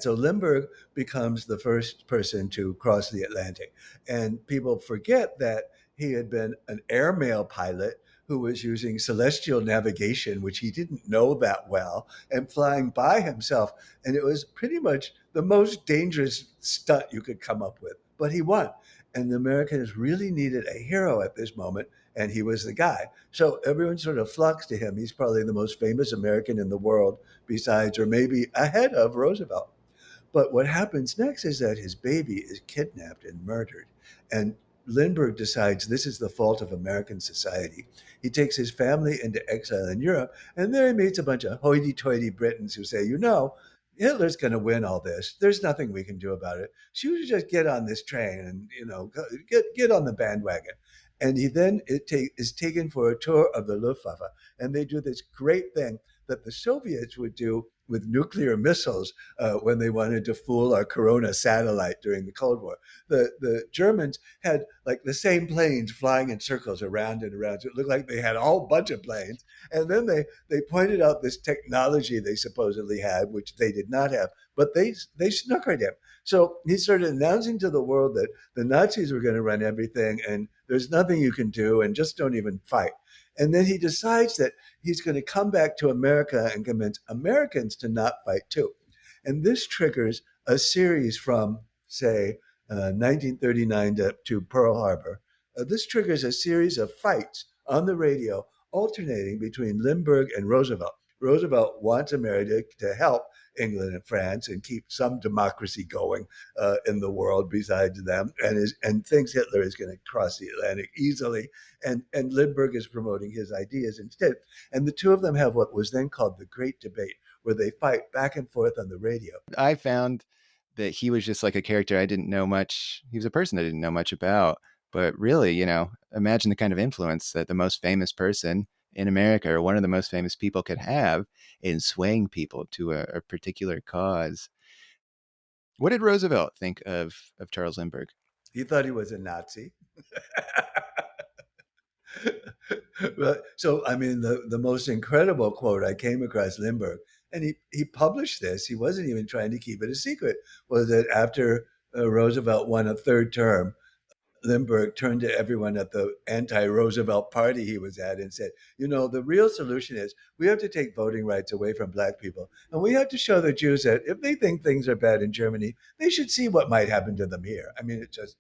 So Lindbergh becomes the first person to cross the Atlantic. And people forget that he had been an airmail pilot who was using celestial navigation, which he didn't know that well, and flying by himself. And it was pretty much the most dangerous stunt you could come up with. But he won. And the Americans really needed a hero at this moment, and he was the guy. So everyone sort of flocks to him. He's probably the most famous American in the world, besides, or maybe ahead of Roosevelt. But what happens next is that his baby is kidnapped and murdered. And Lindbergh decides this is the fault of American society. He takes his family into exile in Europe, and there he meets a bunch of hoity toity Britons who say, Hitler's going to win all this. There's nothing we can do about it. So you just get on this train and, get on the bandwagon. And he then is taken for a tour of the Luftwaffe. And they do this great thing that the Soviets would do with nuclear missiles when they wanted to fool our Corona satellite during the Cold War. The Germans had like the same planes flying in circles around and around. So it looked like they had a whole bunch of planes. And then they pointed out this technology they supposedly had, which they did not have, but they snookered him. So he started announcing to the world that the Nazis were going to run everything and there's nothing you can do and just don't even fight. And then he decides that he's going to come back to America and convince Americans to not fight too. And this triggers a series from, say, 1939 to Pearl Harbor. This triggers a series of fights on the radio alternating between Lindbergh and Roosevelt. Roosevelt wants America to help England and France and keep some democracy going in the world besides them, and thinks Hitler is going to cross the Atlantic easily, and Lindbergh is promoting his ideas instead. And the two of them have what was then called the Great Debate, where they fight back and forth on the radio. I found that he was just like a character I didn't know much. He was a person I didn't know much about. But really, imagine the kind of influence that the most famous person in America or one of the most famous people could have in swaying people to a particular cause. What did Roosevelt think of Charles Lindbergh? He thought he was a Nazi. Well, so, I mean, the most incredible quote I came across Lindbergh, and he published this, he wasn't even trying to keep it a secret, was that after Roosevelt won a third term, Lindbergh turned to everyone at the anti Roosevelt party he was at and said, the real solution is we have to take voting rights away from Black people. And we have to show the Jews that if they think things are bad in Germany, they should see what might happen to them here. I mean, it just